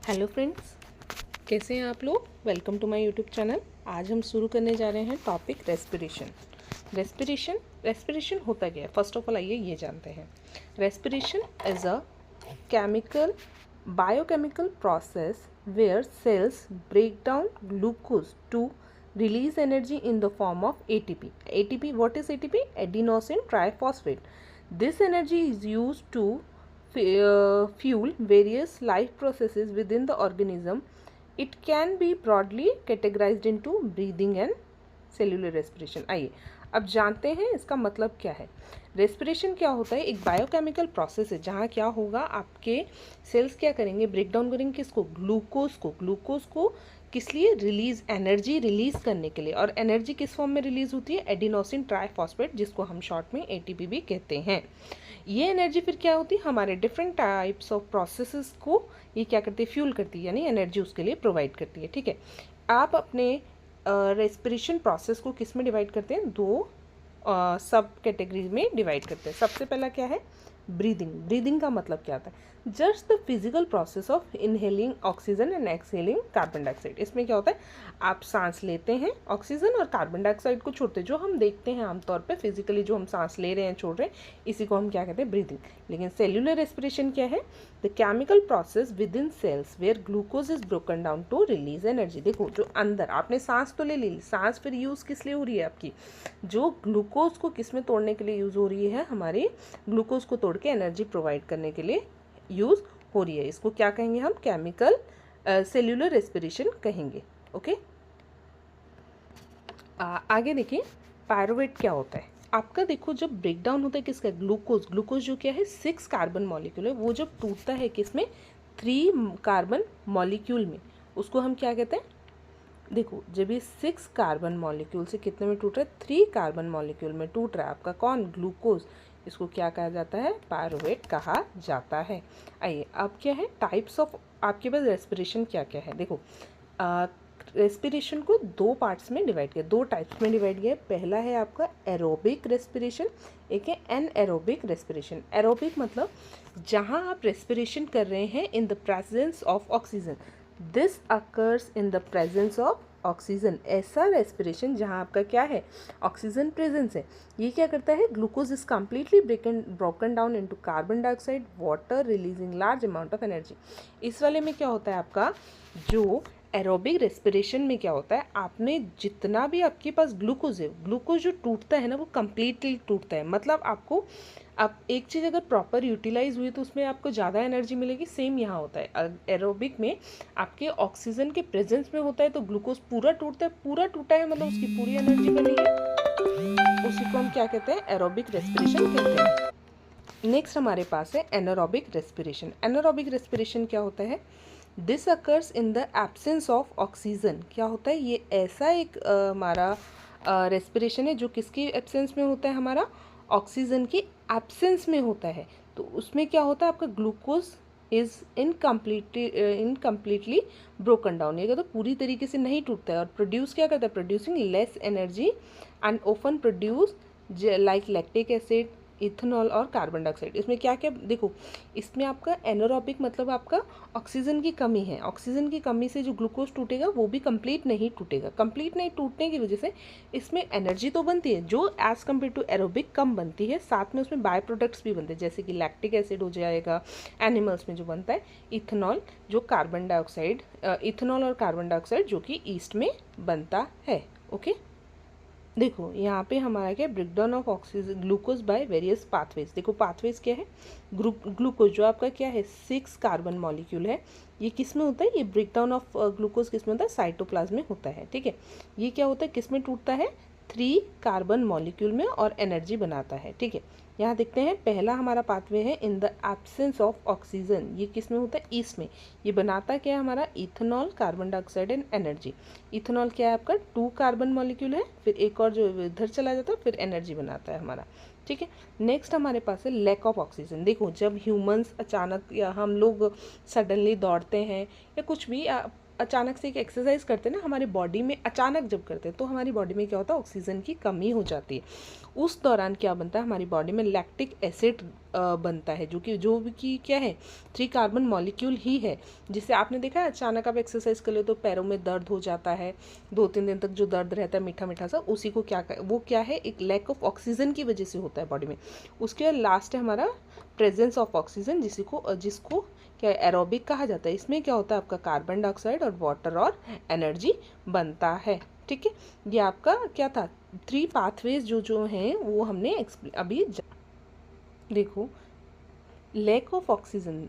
Hello friends, कैसे हैं आप लोग। Welcome to my YouTube channel. आज हम शुरू करने जा रहे हैं टॉपिक रेस्पिरेशन। रेस्पिरेशन होता क्या है, फर्स्ट ऑफ ऑल आइए ये जानते हैं। Respiration is a chemical biochemical process where cells break down glucose to release energy in the form of ATP. ATP, what is ATP? Adenosine triphosphate. This energy is used to fuel various life processes within the organism. It can be broadly categorized into breathing and cellular respiration. आइए अब जानते हैं इसका मतलब क्या है। Respiration क्या होता है, एक बायोकेमिकल प्रोसेस है जहाँ क्या होगा, आपके सेल्स क्या करेंगे, ब्रेक डाउन करेंगे किसको, ग्लूकोज को किस लिए, रिलीज, एनर्जी रिलीज करने के लिए। और एनर्जी किस फॉर्म में रिलीज होती है, एडिनोसिन ट्राइफॉस्फेट, जिसको हम शॉर्ट में एटीपी भी कहते हैं। ये एनर्जी फिर क्या होती है, हमारे डिफरेंट टाइप्स ऑफ प्रोसेसेस को ये क्या करती है, फ्यूल करती है, यानी एनर्जी उसके लिए प्रोवाइड करती है। ठीक है, आप अपने रेस्पिरेशन प्रोसेस को किस में डिवाइड करते हैं, दो सब कैटेगरीज में डिवाइड करते हैं। सबसे पहला क्या है, ब्रीदिंग का मतलब क्या होता है, just the physical process of inhaling oxygen and exhaling carbon dioxide. इसमें क्या होता है, आप सांस लेते हैं ऑक्सीजन और कार्बन डाइऑक्साइड को छोड़ते हैं, जो हम देखते हैं आमतौर पे फिजिकली जो हम सांस ले रहे हैं छोड़ रहे हैं, इसी को हम क्या कहते हैं, ब्रीदिंग। लेकिन सेल्यूलर रेस्पिरेशन क्या है, the chemical process within cells where glucose is broken down to release energy. देखो, जो अंदर आपने सांस तो ले ली, सांस फिर यूज़ किस लिए हो रही है आपकी, जो ग्लूकोज को किस में तोड़ने के लिए यूज़ हो रही है, हमारे ग्लूकोज को तोड़ के एनर्जी प्रोवाइड करने के लिए यूज़ हो रही है। इसको क्या कहेंगे हम, केमिकल सेल्यूलर रेस्पिरेशन कहेंगे। ओके, आगे देखिए पायरुवेट क्या होता है आपका। देखो, जब ब्रेक डाउन होता है किसका, ग्लूकोज जो क्या है 6 कार्बन मॉलिक्यूल है, वो जब टूटता है किसमें, 3 कार्बन मॉलिक्यूल में, उसको हम क्या कहते हैं। देखो, जब ये 6 कार्बन मॉलिक्यूल से कितने में टूट रहा है, 3 कार्बन मॉलिक्यूल में टूट रहा है आपका कौन, ग्लूकोज, इसको क्या कहा जाता है, पायरुवेट कहा जाता है। आइए अब क्या है, टाइप्स ऑफ आपके पास रेस्पिरेशन क्या क्या है। देखो, रेस्पिरेशन को दो पार्ट्स में डिवाइड किया, दो टाइप्स में डिवाइड किया। पहला है आपका एरोबिक रेस्पिरेशन, एक है एनएरोबिक रेस्पिरेशन। एरोबिक मतलब जहाँ आप रेस्पिरेशन कर रहे हैं in the presence of oxygen, this occurs in the presence of oxygen. ऐसा रेस्पिरेशन जहाँ आपका क्या है, ऑक्सीजन प्रेजेंस है, ये क्या करता है, glucose is completely broken down into carbon dioxide water releasing large amount of energy. इस वाले में क्या होता है आपका, जो एरोबिक रेस्पिरेशन में क्या होता है, आपने जितना भी आपके पास ग्लूकोज है, ग्लूकोज जो टूटता है ना, वो कम्प्लीटली टूटता है। मतलब आपको, अब एक चीज़ अगर प्रॉपर यूटिलाइज हुई तो उसमें आपको ज़्यादा एनर्जी मिलेगी। सेम यहाँ होता है, एरोबिक में आपके ऑक्सीजन के प्रेजेंस में होता है तो ग्लूकोज पूरा टूटता है, पूरा टूटा है मतलब उसकी पूरी एनर्जी बनी है, उसी को हम क्या कहते हैं, एरोबिक रेस्पिरेशन कहते हैं। नेक्स्ट हमारे पास है एनारोबिक रेस्पिरेशन। एनारोबिक रेस्पिरेशन क्या होता है, this occurs in the absence of oxygen. क्या होता है, ये ऐसा एक हमारा रेस्पिरेशन है जो किसकी एब्सेंस में होता है, हमारा ऑक्सीजन की एब्सेंस में होता है। तो उसमें क्या होता है, आपका glucose is incompletely broken down, ये तो पूरी तरीके से नहीं टूटता है, और प्रोड्यूस क्या करता है, producing less energy and often produce like lactic acid, ethanol और कार्बन डाइऑक्साइड। इसमें क्या क्या, देखो इसमें आपका एनारोबिक मतलब आपका ऑक्सीजन की कमी है, ऑक्सीजन की कमी से जो ग्लूकोज टूटेगा वो भी कंप्लीट नहीं टूटेगा। कंप्लीट नहीं टूटने की वजह से इसमें एनर्जी तो बनती है जो एज़ कम्पेयर टू एरोबिक कम बनती है, साथ में उसमें बाय प्रोडक्ट्स भी बनते हैं, जैसे कि लैक्टिक एसिड हो जाएगा, एनिमल्स में जो बनता है इथेनॉल, जो कार्बन डाइऑक्साइड, इथेनॉल और कार्बन डाइऑक्साइड जो कि ईस्ट में बनता है। ओके, देखो यहाँ पे हमारा क्या, breakdown of oxygen glucose by various pathways. देखो पाथवेज क्या है, ग्लूकोज जो आपका क्या है 6 कार्बन मॉलिक्यूल है, ये किस में होता है, ये ब्रेकडाउन ऑफ ग्लूकोज किस में होता है, साइटोप्लाज्म में होता है। ठीक है, ये क्या होता है, किस में टूटता है, 3 कार्बन मॉलिक्यूल में, और एनर्जी बनाता है। ठीक है, यहाँ देखते हैं पहला हमारा पाथवे है in the absence of oxygen, ये किस में होता है, ईस्ट में। ये बनाता क्या है हमारा, ethanol, carbon dioxide and energy. Ethanol क्या है आपका 2 कार्बन मॉलिक्यूल है, फिर एक और जो इधर चला जाता है, फिर एनर्जी बनाता है हमारा। ठीक है, नेक्स्ट हमारे पास है लैक ऑफ ऑक्सीजन। देखो जब ह्यूमंस अचानक या हम लोग सडनली दौड़ते हैं या कुछ भी अचानक से एक एक्सरसाइज करते हैं ना हमारी बॉडी में, अचानक जब करते हैं तो हमारी बॉडी में क्या होता है, ऑक्सीजन की कमी हो जाती है। उस दौरान क्या बनता है, हमारी बॉडी में लैक्टिक एसिड बनता है, जो कि क्या है, 3 कार्बन मॉलिक्यूल ही है। जिससे आपने देखा है अचानक आप एक्सरसाइज कर ले तो पैरों में दर्द हो जाता है, 2-3 दिन तक जो दर्द रहता है मीठा मीठा सा, उसी को वो क्या है, एक लैक ऑफ ऑक्सीजन की वजह से होता है बॉडी में। उसके बाद लास्ट है हमारा प्रेजेंस ऑफ ऑक्सीजन, जिसको क्या एरोबिक कहा जाता है। इसमें क्या होता है, आपका कार्बन डाइऑक्साइड और वाटर और एनर्जी बनता है। ठीक है, ये आपका क्या था, 3 पाथवेज जो हैं वो हमने अभी देखो। लैक ऑफ ऑक्सीजन,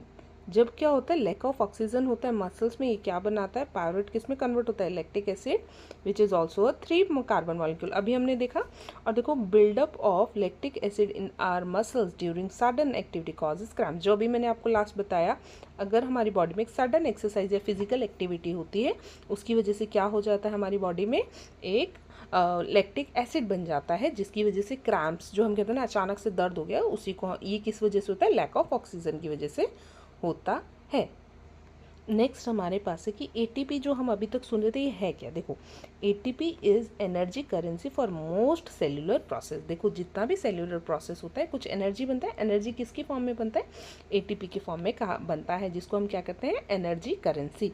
जब क्या होता है, लैक ऑफ ऑक्सीजन होता है मसल्स में, ये क्या बनाता है, पायरुवेट किस में कन्वर्ट होता है, lactic acid, which is also a 3 carbon molecule, अभी हमने देखा। और देखो, buildup of lactic acid in our muscles during sudden activity causes cramp, जो अभी मैंने आपको लास्ट बताया, अगर हमारी बॉडी में एक सडन एक्सरसाइज या फिजिकल एक्टिविटी होती है, उसकी वजह से क्या हो जाता है, हमारी बॉडी में एक लैक्टिक एसिड बन जाता है, जिसकी वजह से क्रैम्प्स, जो हम कहते हैं ना अचानक से दर्द हो गया, उसी को, ये किस वजह से होता है, लैक ऑफ ऑक्सीजन की वजह से होता है। नेक्स्ट हमारे पास है कि एटीपी, जो हम अभी तक सुन रहे थे, ये है क्या। देखो, ATP is energy currency for most cellular process. देखो, जितना भी सेल्यूलर प्रोसेस होता है कुछ एनर्जी बनता है, एनर्जी किसकी फॉर्म में बनता है, एटीपी के फॉर्म में कहा बनता है, जिसको हम क्या कहते हैं, energy currency.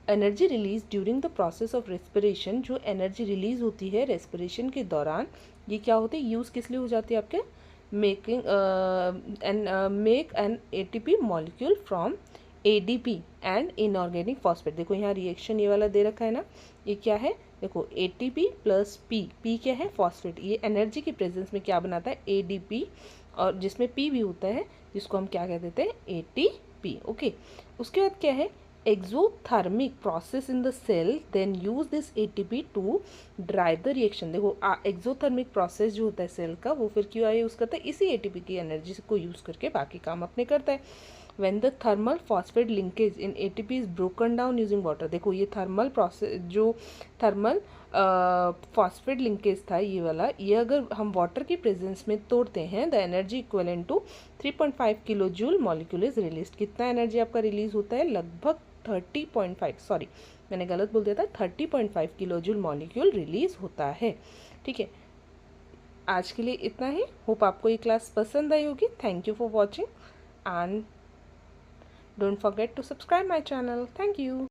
Energy release during the process of respiration, जो एनर्जी रिलीज होती है रेस्पिरेशन के दौरान, ये क्या होती है, यूज़ किस लिए हो जाती है, आपके make an ATP molecule from ADP and inorganic phosphate. देखो यहाँ रिएक्शन ये वाला दे रखा है ना, ये क्या है, देखो एटीपी प्लस पी क्या है, फॉस्फेट, ये एनर्जी की प्रेजेंस में क्या बनाता है, एडीपी, और जिसमें पी भी होता है, जिसको हम क्या कह देते हैं, एटीपी। ओके, उसके बाद क्या है, exothermic process in the cell then use this ATP to drive the reaction। देखो exothermic process जो होता है सेल का, वो फिर क्यों यूज़ करता है, इसी ATP की एनर्जी को यूज़ करके बाकी काम अपने करता है। when the thermal phosphate linkage in ATP is broken down using water। देखो ये थर्मल प्रोसेस, जो थर्मल फॉस्फेट लिंकेज था ये वाला, ये अगर हम वाटर की प्रेजेंस में तोड़ते हैं, the energy equivalent to 3.5 kilo joule molecule is release. कितना एनर्जी आपका रिलीज होता है, लगभग 30.5, सॉरी मैंने गलत बोल दिया था, 30.5 किलो जूल मॉलिक्यूल रिलीज होता है। ठीक है, आज के लिए इतना ही। होप आपको ये क्लास पसंद आई होगी। Thank you for watching and don't forget to subscribe my channel. Thank you.